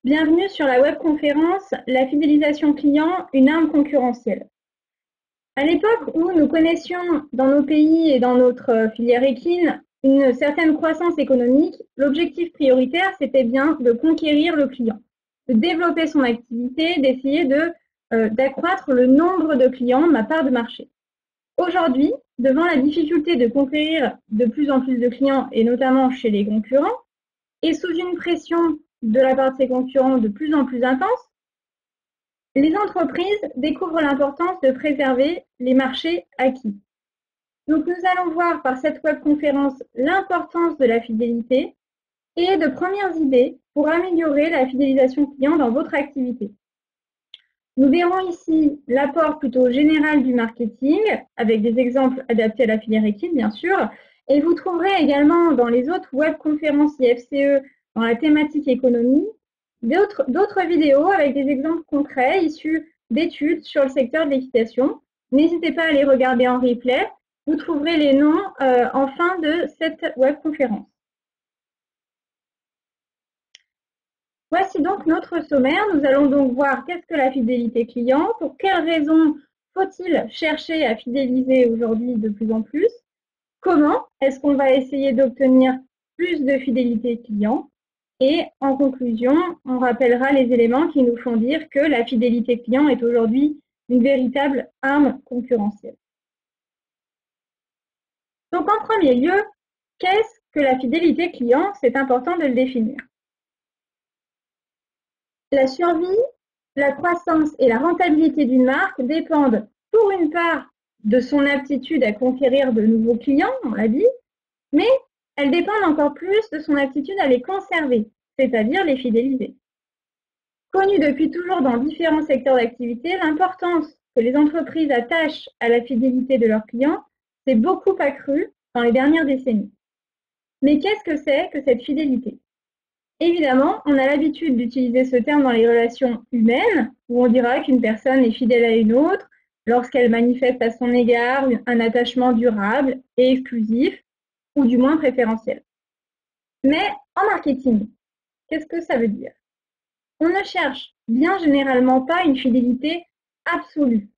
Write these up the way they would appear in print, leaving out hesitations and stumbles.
Bienvenue sur la webconférence La fidélisation client, une arme concurrentielle. À l'époque où nous connaissions dans nos pays et dans notre filière équine une certaine croissance économique, l'objectif prioritaire, c'était bien de conquérir le client, de développer son activité, d'essayer d'accroître le nombre de clients, ma part de marché. Aujourd'hui, devant la difficulté de conquérir de plus en plus de clients, et notamment chez les concurrents, et sous une pression de la part de ses concurrents de plus en plus intense, les entreprises découvrent l'importance de préserver les marchés acquis. Donc nous allons voir par cette webconférence l'importance de la fidélité et de premières idées pour améliorer la fidélisation client dans votre activité. Nous verrons ici l'apport plutôt général du marketing, avec des exemples adaptés à la filière équine, bien sûr, et vous trouverez également dans les autres webconférences IFCE dans la thématique économie, d'autres vidéos avec des exemples concrets issus d'études sur le secteur de l'équitation. N'hésitez pas à les regarder en replay. Vous trouverez les noms en fin de cette webconférence. Voici donc notre sommaire. Nous allons donc voir qu'est-ce que la fidélité client, pour quelles raisons faut-il chercher à fidéliser aujourd'hui de plus en plus, comment est-ce qu'on va essayer d'obtenir plus de fidélité client, et en conclusion, on rappellera les éléments qui nous font dire que la fidélité client est aujourd'hui une véritable arme concurrentielle. Donc en premier lieu, qu'est-ce que la fidélité client? C'est important de le définir. La survie, la croissance et la rentabilité d'une marque dépendent pour une part de son aptitude à conquérir de nouveaux clients, on l'a dit, mais elles dépendent encore plus de son aptitude à les conserver, c'est-à-dire les fidéliser. Connue depuis toujours dans différents secteurs d'activité, l'importance que les entreprises attachent à la fidélité de leurs clients s'est beaucoup accrue dans les dernières décennies. Mais qu'est-ce que c'est que cette fidélité? Évidemment, on a l'habitude d'utiliser ce terme dans les relations humaines, où on dira qu'une personne est fidèle à une autre lorsqu'elle manifeste à son égard un attachement durable et exclusif, ou du moins préférentiel. Mais en marketing, qu'est-ce que ça veut dire? On ne cherche bien généralement pas une fidélité absolue,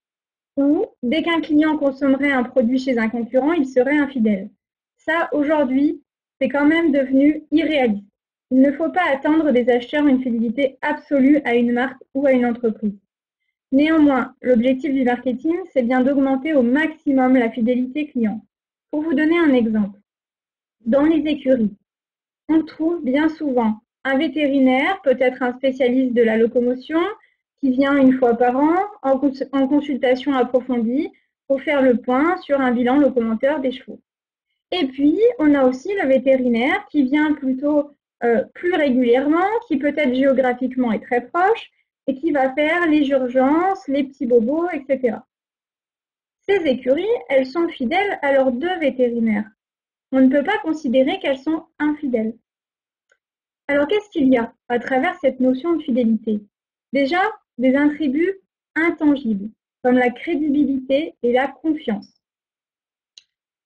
où dès qu'un client consommerait un produit chez un concurrent, il serait infidèle. Ça, aujourd'hui, c'est quand même devenu irréaliste. Il ne faut pas attendre des acheteurs une fidélité absolue à une marque ou à une entreprise. Néanmoins, l'objectif du marketing, c'est bien d'augmenter au maximum la fidélité client. Pour vous donner un exemple, dans les écuries, on trouve bien souvent un vétérinaire, peut-être un spécialiste de la locomotion, qui vient une fois par an en consultation approfondie pour faire le point sur un bilan locomoteur des chevaux. Et puis, on a aussi le vétérinaire qui vient plutôt plus régulièrement, qui peut-être géographiquement est très proche, et qui va faire les urgences, les petits bobos, etc. Ces écuries, elles sont fidèles à leurs deux vétérinaires. On ne peut pas considérer qu'elles sont infidèles. Alors, qu'est-ce qu'il y a à travers cette notion de fidélité? Déjà, des attributs intangibles, comme la crédibilité et la confiance.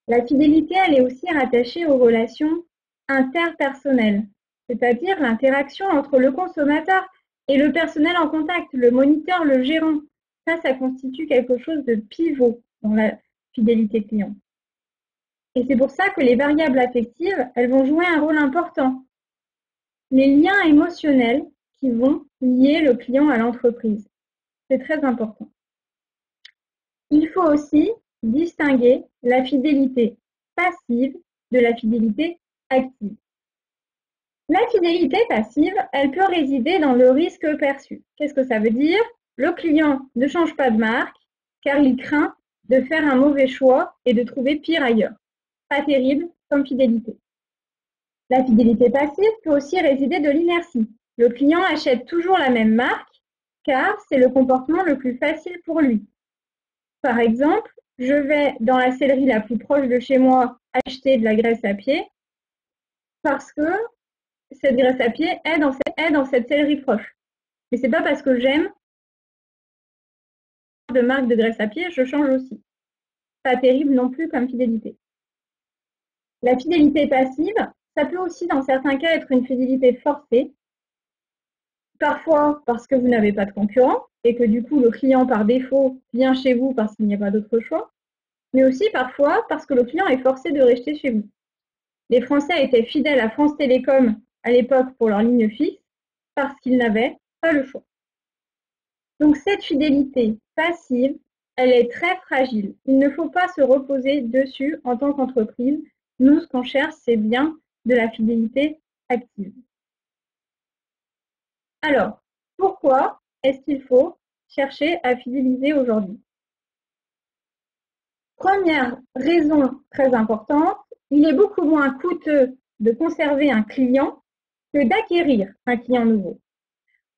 La fidélité, elle est aussi rattachée aux relations interpersonnelles, c'est-à-dire l'interaction entre le consommateur et le personnel en contact, le moniteur, le gérant. Ça constitue quelque chose de pivot dans la fidélité client. Et c'est pour ça que les variables affectives, elles vont jouer un rôle important. Les liens émotionnels qui vont lier le client à l'entreprise. C'est très important. Il faut aussi distinguer la fidélité passive de la fidélité active. La fidélité passive, elle peut résider dans le risque perçu. Qu'est-ce que ça veut dire? Le client ne change pas de marque car il craint de faire un mauvais choix et de trouver pire ailleurs. Pas terrible comme fidélité. La fidélité passive peut aussi résider de l'inertie. Le client achète toujours la même marque car c'est le comportement le plus facile pour lui. Par exemple, je vais dans la sellerie la plus proche de chez moi acheter de la graisse à pied parce que cette graisse à pied est dans cette sellerie proche. Mais c'est pas parce que j'aime de marque de graisse à pied, je change aussi. Pas terrible non plus comme fidélité. La fidélité passive, ça peut aussi dans certains cas être une fidélité forcée. Parfois parce que vous n'avez pas de concurrent et que du coup le client par défaut vient chez vous parce qu'il n'y a pas d'autre choix, mais aussi parfois parce que le client est forcé de rester chez vous. Les Français étaient fidèles à France Télécom à l'époque pour leur ligne fixe parce qu'ils n'avaient pas le choix. Donc cette fidélité passive, elle est très fragile. Il ne faut pas se reposer dessus en tant qu'entreprise. Nous, ce qu'on cherche, c'est bien de la fidélité active. Alors, pourquoi est-ce qu'il faut chercher à fidéliser aujourd'hui? Première raison très importante, il est beaucoup moins coûteux de conserver un client que d'acquérir un client nouveau.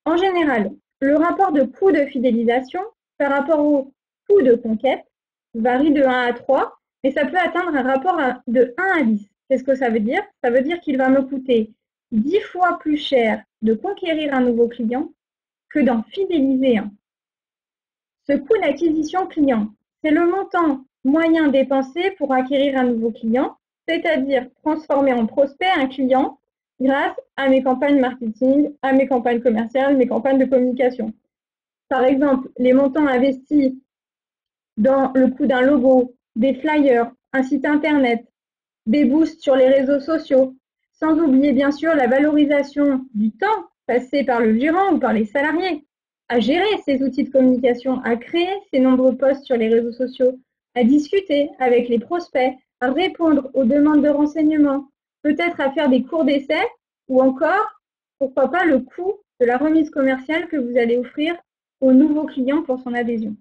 En général, le rapport de coût de fidélisation par rapport au coût de conquête varie de 1 à 3, mais ça peut atteindre un rapport de 1 à 10. Qu'est-ce que ça veut dire? Ça veut dire qu'il va me coûter 10 fois plus cher de conquérir un nouveau client que d'en fidéliser un. Ce coût d'acquisition client, c'est le montant moyen dépensé pour acquérir un nouveau client, c'est-à-dire transformer en prospect un client grâce à mes campagnes marketing, à mes campagnes commerciales, mes campagnes de communication. Par exemple, les montants investis dans le coût d'un logo, des flyers, un site internet, des boosts sur les réseaux sociaux, sans oublier bien sûr la valorisation du temps passé par le gérant ou par les salariés à gérer ces outils de communication, à créer ces nombreux posts sur les réseaux sociaux, à discuter avec les prospects, à répondre aux demandes de renseignements, peut-être à faire des cours d'essai ou encore, pourquoi pas, le coût de la remise commerciale que vous allez offrir au nouveau client pour son adhésion.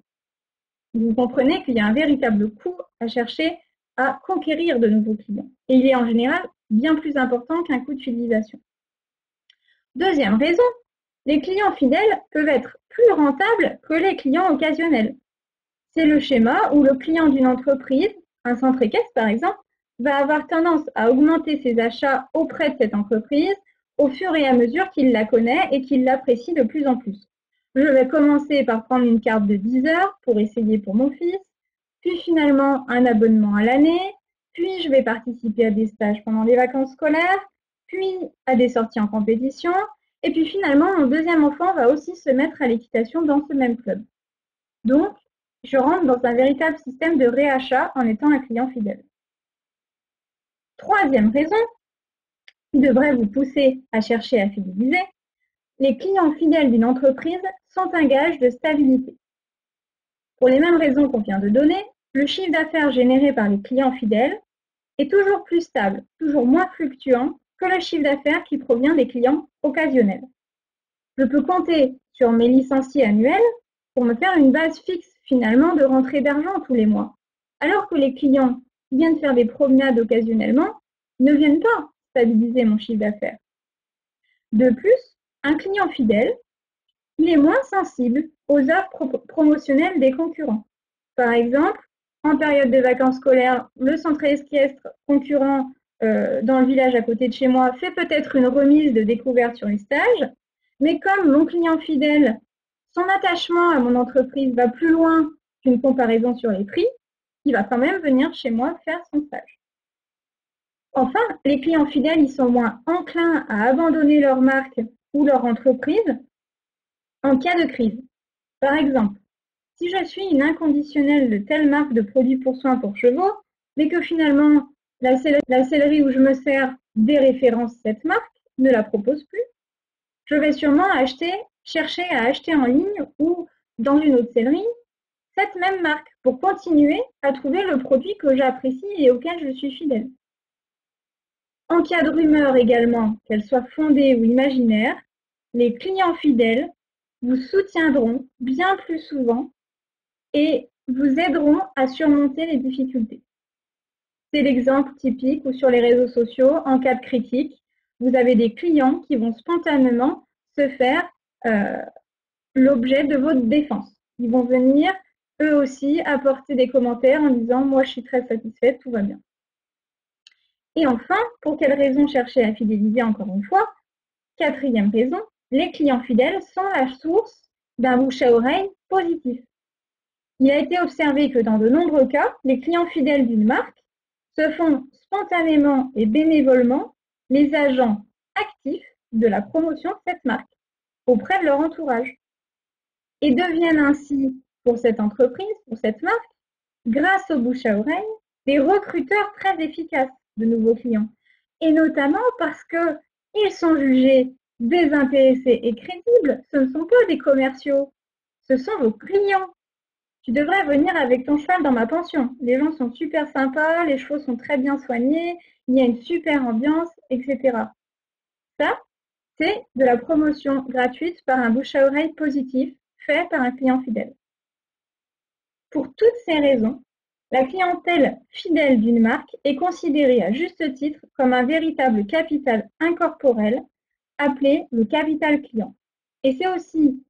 Vous comprenez qu'il y a un véritable coût à chercher à conquérir de nouveaux clients. Et il est en général bien plus important qu'un coût de fidélisation. Deuxième raison, les clients fidèles peuvent être plus rentables que les clients occasionnels. C'est le schéma où le client d'une entreprise, un centre équestre par exemple, va avoir tendance à augmenter ses achats auprès de cette entreprise au fur et à mesure qu'il la connaît et qu'il l'apprécie de plus en plus. Je vais commencer par prendre une carte de 10 heures pour essayer pour mon fils, puis finalement un abonnement à l'année, puis je vais participer à des stages pendant les vacances scolaires, puis à des sorties en compétition, et puis finalement mon deuxième enfant va aussi se mettre à l'équitation dans ce même club. Donc, je rentre dans un véritable système de réachat en étant un client fidèle. Troisième raison qui devrait vous pousser à chercher à fidéliser, les clients fidèles d'une entreprise sont un gage de stabilité. Pour les mêmes raisons qu'on vient de donner, le chiffre d'affaires généré par les clients fidèles est toujours plus stable, toujours moins fluctuant que le chiffre d'affaires qui provient des clients occasionnels. Je peux compter sur mes licenciés annuels pour me faire une base fixe finalement de rentrée d'argent tous les mois, alors que les clients qui viennent faire des promenades occasionnellement ne viennent pas stabiliser mon chiffre d'affaires. De plus, un client fidèle, il est moins sensible aux offres promotionnelles des concurrents. Par exemple, en période de vacances scolaires, le centre équestre concurrent dans le village à côté de chez moi fait peut-être une remise de découverte sur les stages, mais comme mon client fidèle, son attachement à mon entreprise va plus loin qu'une comparaison sur les prix, il va quand même venir chez moi faire son stage. Enfin, les clients fidèles, ils sont moins enclins à abandonner leur marque ou leur entreprise en cas de crise. Par exemple, si je suis une inconditionnelle de telle marque de produits pour soins pour chevaux, mais que finalement la sellerie où je me sers déréférence cette marque, ne la propose plus, je vais sûrement chercher à acheter en ligne ou dans une autre sellerie cette même marque pour continuer à trouver le produit que j'apprécie et auquel je suis fidèle. En cas de rumeur également, qu'elle soit fondée ou imaginaire, les clients fidèles vous soutiendront bien plus souvent et vous aideront à surmonter les difficultés. C'est l'exemple typique où sur les réseaux sociaux, en cas de critique, vous avez des clients qui vont spontanément se faire l'objet de votre défense. Ils vont venir eux aussi apporter des commentaires en disant « moi je suis très satisfaite, tout va bien ». Et enfin, pour quelle raison chercher à fidéliser encore une fois? Quatrième raison, les clients fidèles sont la source d'un bouche à oreille positif. Il a été observé que dans de nombreux cas, les clients fidèles d'une marque se font spontanément et bénévolement les agents actifs de la promotion de cette marque. auprès de leur entourage et deviennent ainsi, pour cette entreprise, pour cette marque, grâce au bouche à oreille, des recruteurs très efficaces de nouveaux clients. Et notamment parce qu'ils sont jugés désintéressés et crédibles. Ce ne sont pas des commerciaux, ce sont vos clients. Tu devrais venir avec ton cheval dans ma pension. Les gens sont super sympas, les chevaux sont très bien soignés, il y a une super ambiance, etc. Ça, c'est de la promotion gratuite par un bouche à oreille positif fait par un client fidèle. Pour toutes ces raisons, la clientèle fidèle d'une marque est considérée à juste titre comme un véritable capital incorporel appelé le capital client. Et c'est aussi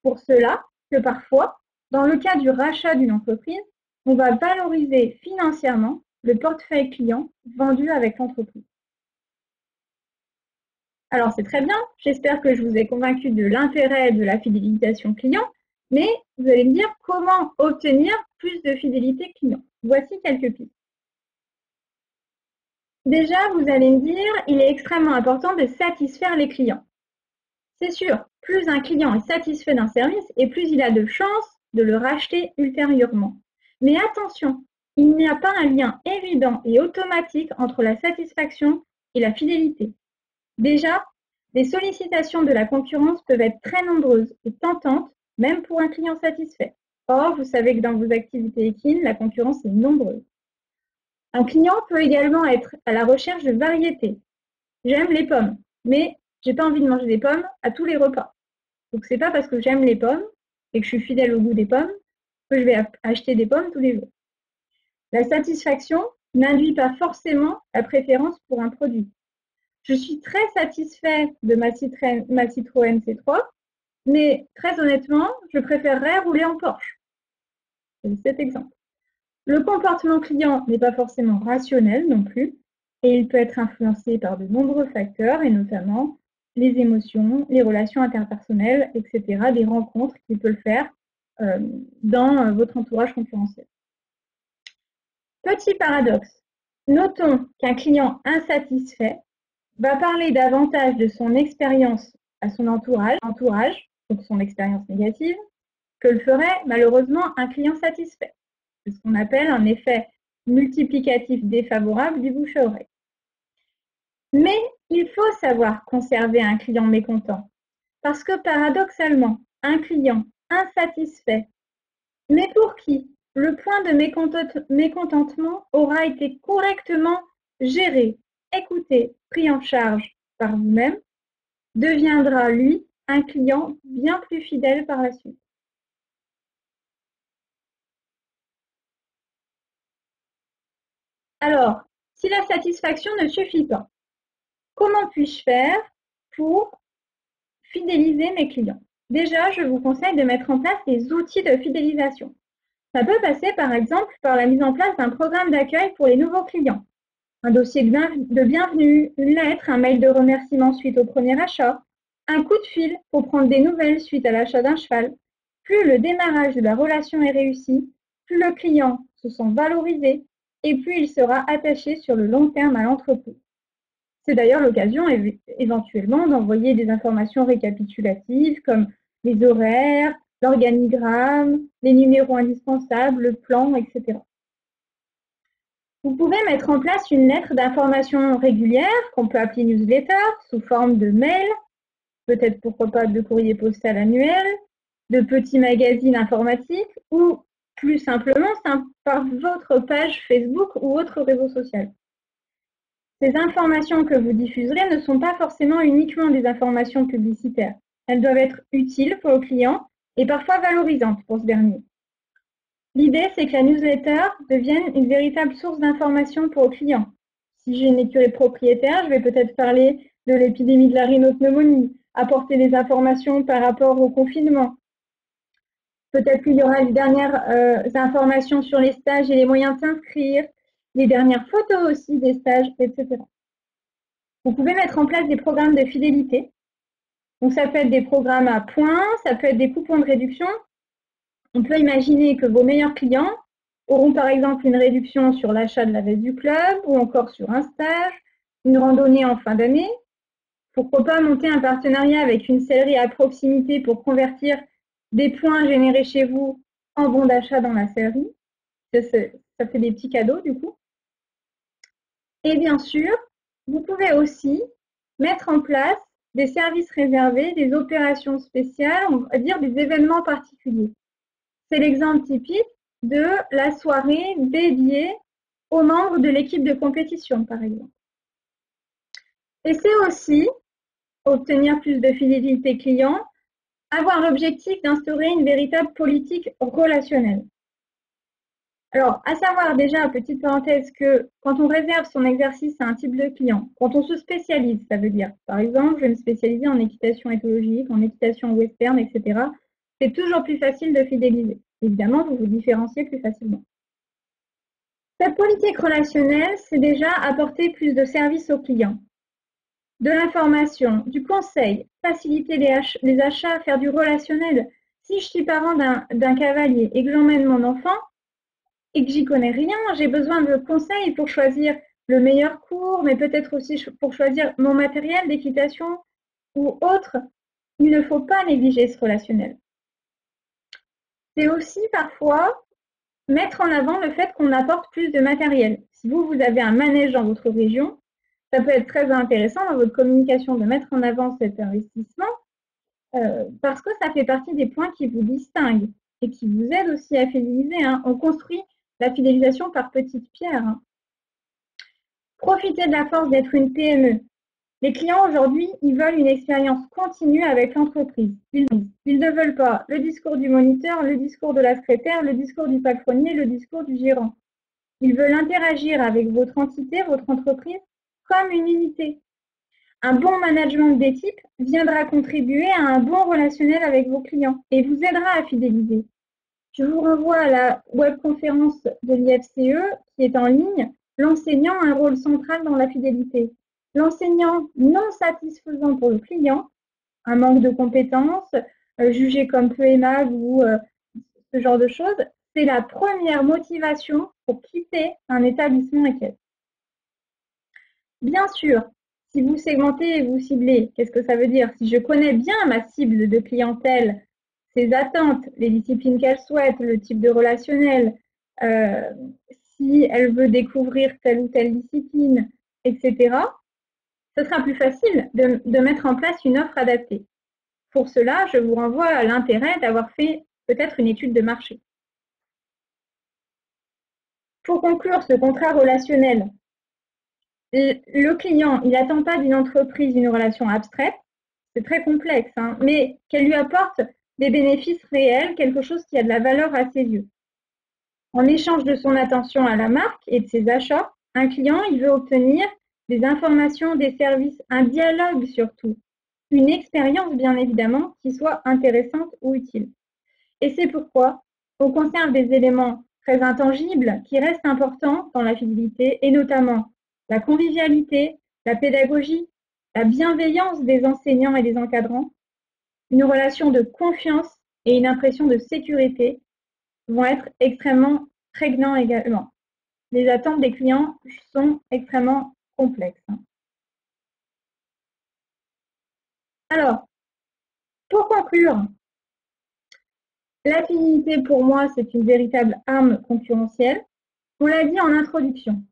pour cela que parfois, dans le cas du rachat d'une entreprise, on va valoriser financièrement le portefeuille client vendu avec l'entreprise. Alors c'est très bien, j'espère que je vous ai convaincu de l'intérêt de la fidélisation client, mais vous allez me dire comment obtenir plus de fidélité client. Voici quelques pistes. Déjà, vous allez me dire, il est extrêmement important de satisfaire les clients. C'est sûr, plus un client est satisfait d'un service et plus il a de chances de le racheter ultérieurement. Mais attention, il n'y a pas un lien évident et automatique entre la satisfaction et la fidélité. Déjà, les sollicitations de la concurrence peuvent être très nombreuses et tentantes, même pour un client satisfait. Or, vous savez que dans vos activités équines, la concurrence est nombreuse. Un client peut également être à la recherche de variété. J'aime les pommes, mais j'ai pas envie de manger des pommes à tous les repas. Donc c'est pas parce que j'aime les pommes et que je suis fidèle au goût des pommes que je vais acheter des pommes tous les jours. La satisfaction n'induit pas forcément la préférence pour un produit. Je suis très satisfait de ma Citroën C3, mais très honnêtement, je préférerais rouler en Porsche. C'est cet exemple. Le comportement client n'est pas forcément rationnel non plus, et il peut être influencé par de nombreux facteurs, et notamment les émotions, les relations interpersonnelles, etc., des rencontres qu'il peut le faire dans votre entourage concurrentiel. Petit paradoxe, notons qu'un client insatisfait va parler davantage de son expérience à son entourage, donc son expérience négative, que le ferait malheureusement un client satisfait. C'est ce qu'on appelle un effet multiplicatif défavorable du bouche à oreille. Mais il faut savoir conserver un client mécontent, parce que paradoxalement, un client insatisfait, mais pour qui le point de mécontentement aura été correctement géré, écouté, pris en charge par vous-même, deviendra, lui, un client bien plus fidèle par la suite. Alors, si la satisfaction ne suffit pas, comment puis-je faire pour fidéliser mes clients? Déjà, je vous conseille de mettre en place des outils de fidélisation. Ça peut passer par exemple par la mise en place d'un programme d'accueil pour les nouveaux clients. Un dossier de bienvenue, une lettre, un mail de remerciement suite au premier achat, un coup de fil pour prendre des nouvelles suite à l'achat d'un cheval. Plus le démarrage de la relation est réussi, plus le client se sent valorisé et plus il sera attaché sur le long terme à l'entreprise. C'est d'ailleurs l'occasion éventuellement d'envoyer des informations récapitulatives comme les horaires, l'organigramme, les numéros indispensables, le plan, etc. Vous pouvez mettre en place une lettre d'information régulière qu'on peut appeler newsletter sous forme de mail, peut-être pourquoi pas de courrier postal annuel, de petits magazines informatiques ou plus simplement par votre page Facebook ou autre réseau social. Ces informations que vous diffuserez ne sont pas forcément uniquement des informations publicitaires. Elles doivent être utiles pour le client et parfois valorisantes pour ce dernier. L'idée, c'est que la newsletter devienne une véritable source d'information pour le client. Si j'ai une écurie propriétaire, je vais peut-être parler de l'épidémie de la rhinopneumonie, apporter des informations par rapport au confinement. Peut-être qu'il y aura les dernières informations sur les stages et les moyens de s'inscrire, les dernières photos aussi des stages, etc. Vous pouvez mettre en place des programmes de fidélité. Donc ça peut être des programmes à points, ça peut être des coupons de réduction. On peut imaginer que vos meilleurs clients auront par exemple une réduction sur l'achat de la veste du club ou encore sur un stage, une randonnée en fin d'année. Pourquoi pas monter un partenariat avec une sellerie à proximité pour convertir des points générés chez vous en bons d'achat dans la sellerie. Ça fait des petits cadeaux du coup. Et bien sûr, vous pouvez aussi mettre en place des services réservés, des opérations spéciales, on va dire des événements particuliers. C'est l'exemple typique de la soirée dédiée aux membres de l'équipe de compétition, par exemple. Et c'est aussi obtenir plus de fidélité client, avoir l'objectif d'instaurer une véritable politique relationnelle. Alors, à savoir déjà, petite parenthèse, que quand on réserve son exercice à un type de client, quand on se spécialise, ça veut dire, par exemple, je vais me spécialiser en équitation éthologique, en équitation western, etc., c'est toujours plus facile de fidéliser. Évidemment, vous vous différenciez plus facilement. Cette politique relationnelle, c'est déjà apporter plus de services aux clients, de l'information, du conseil, faciliter les achats, faire du relationnel. Si je suis parent d'un cavalier et que j'emmène mon enfant et que j'y connais rien, j'ai besoin de conseils pour choisir le meilleur cours, mais peut-être aussi pour choisir mon matériel d'équitation ou autre. Il ne faut pas négliger ce relationnel. C'est aussi parfois mettre en avant le fait qu'on apporte plus de matériel. Si vous avez un manège dans votre région, ça peut être très intéressant dans votre communication de mettre en avant cet investissement parce que ça fait partie des points qui vous distinguent et qui vous aident aussi à fidéliser. Hein. On construit la fidélisation par petites pierres. Hein. Profitez de la force d'être une PME. Les clients aujourd'hui, ils veulent une expérience continue avec l'entreprise. Ils ne veulent pas le discours du moniteur, le discours de la secrétaire, le discours du patronnier, le discours du gérant. Ils veulent interagir avec votre entité, votre entreprise, comme une unité. Un bon management d'équipe viendra contribuer à un bon relationnel avec vos clients et vous aidera à fidéliser. Je vous renvoie à la webconférence de l'IFCE qui est en ligne. L'enseignant a un rôle central dans la fidélité. L'enseignant non satisfaisant pour le client, un manque de compétences, jugé comme peu aimable ou ce genre de choses, c'est la première motivation pour quitter un établissement équestre. Bien sûr, si vous segmentez et vous ciblez, qu'est-ce que ça veut dire? Si je connais bien ma cible de clientèle, ses attentes, les disciplines qu'elle souhaite, le type de relationnel, si elle veut découvrir telle ou telle discipline, etc., ce sera plus facile de mettre en place une offre adaptée. Pour cela, je vous renvoie à l'intérêt d'avoir fait peut-être une étude de marché. Pour conclure ce contrat relationnel, le client, il n'attend pas d'une entreprise une relation abstraite, c'est très complexe, hein, mais qu'elle lui apporte des bénéfices réels, quelque chose qui a de la valeur à ses yeux. En échange de son attention à la marque et de ses achats, un client, il veut obtenir des informations, des services, un dialogue surtout, une expérience bien évidemment qui soit intéressante ou utile. Et c'est pourquoi on conserve des éléments très intangibles qui restent importants dans la fidélité et notamment la convivialité, la pédagogie, la bienveillance des enseignants et des encadrants, une relation de confiance et une impression de sécurité vont être extrêmement prégnants également. Les attentes des clients sont extrêmement complexes. Alors, pour conclure, la fidélité pour moi, c'est une véritable arme concurrentielle. On l'a dit en introduction.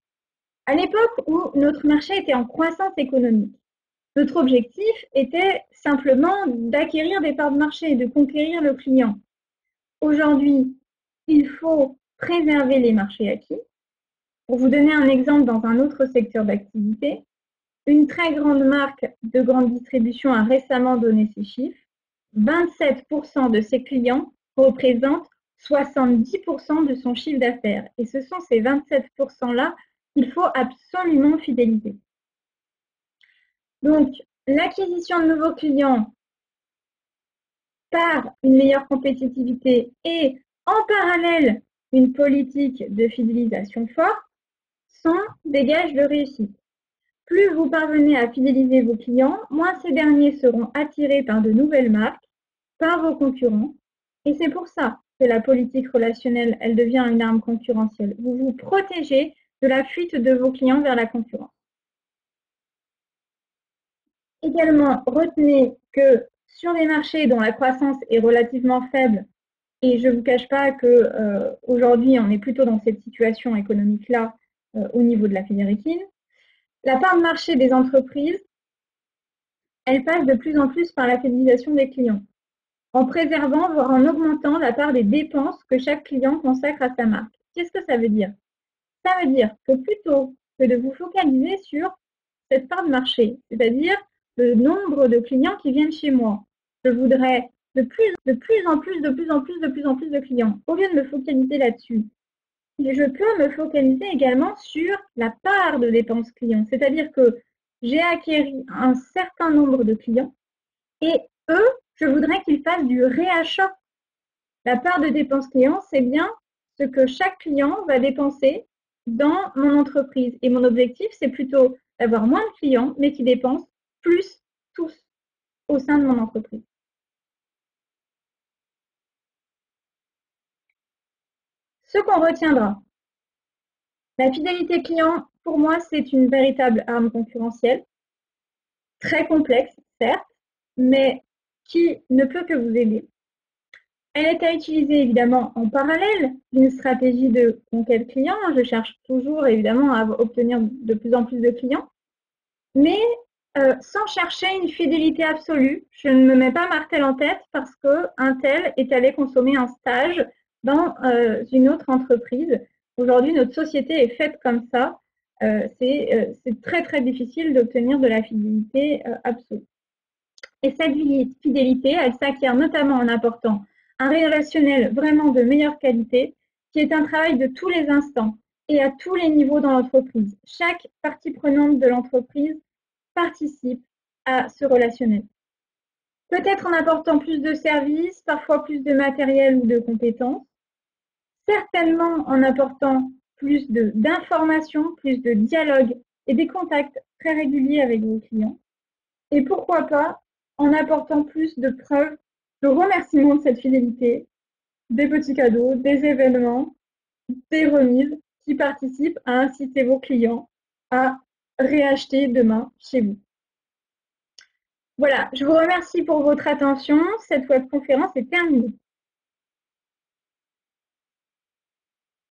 À l'époque où notre marché était en croissance économique, notre objectif était simplement d'acquérir des parts de marché et de conquérir le client. Aujourd'hui, il faut préserver les marchés acquis. Pour vous donner un exemple dans un autre secteur d'activité, une très grande marque de grande distribution a récemment donné ses chiffres. 27% de ses clients représentent 70% de son chiffre d'affaires. Et ce sont ces 27%-là qu'il faut absolument fidéliser. Donc, l'acquisition de nouveaux clients par une meilleure compétitivité et en parallèle une politique de fidélisation forte sont des gages de réussite. Plus vous parvenez à fidéliser vos clients, moins ces derniers seront attirés par de nouvelles marques, par vos concurrents. Et c'est pour ça que la politique relationnelle, elle devient une arme concurrentielle. Vous vous protégez de la fuite de vos clients vers la concurrence. Également, retenez que sur des marchés dont la croissance est relativement faible, et je ne vous cache pas que aujourd'hui on est plutôt dans cette situation économique-là au niveau de la filière équine, la part de marché des entreprises, elle passe de plus en plus par la fidélisation des clients, en préservant, voire en augmentant la part des dépenses que chaque client consacre à sa marque. Qu'est-ce que ça veut dire? Ça veut dire que plutôt que de vous focaliser sur cette part de marché, c'est-à-dire le nombre de clients qui viennent chez moi, je voudrais de plus en plus de clients. Au lieu de me focaliser là-dessus, je peux me focaliser également sur la part de dépenses clients, c'est-à-dire que j'ai acquis un certain nombre de clients et eux, je voudrais qu'ils fassent du réachat. La part de dépenses clients, c'est bien ce que chaque client va dépenser dans mon entreprise. Et mon objectif, c'est plutôt d'avoir moins de clients, mais qui dépensent plus tous au sein de mon entreprise. Ce qu'on retiendra, la fidélité client, pour moi, c'est une véritable arme concurrentielle, très complexe, certes, mais qui ne peut que vous aider. Elle est à utiliser évidemment en parallèle d'une stratégie de conquête client. Je cherche toujours évidemment à obtenir de plus en plus de clients, mais sans chercher une fidélité absolue. Je ne me mets pas martel en tête parce qu'un tel est allé consommer un stage dans une autre entreprise. Aujourd'hui, notre société est faite comme ça. C'est très très difficile d'obtenir de la fidélité absolue. Et cette fidélité, elle s'acquiert notamment en apportant un relationnel vraiment de meilleure qualité, qui est un travail de tous les instants et à tous les niveaux dans l'entreprise. Chaque partie prenante de l'entreprise participe à ce relationnel. Peut-être en apportant plus de services, parfois plus de matériel ou de compétences, certainement en apportant plus d'informations, plus de dialogue et des contacts très réguliers avec vos clients. Et pourquoi pas en apportant plus de preuves de remerciement de cette fidélité, des petits cadeaux, des événements, des remises qui participent à inciter vos clients à réacheter demain chez vous. Voilà, je vous remercie pour votre attention. Cette webconférence est terminée.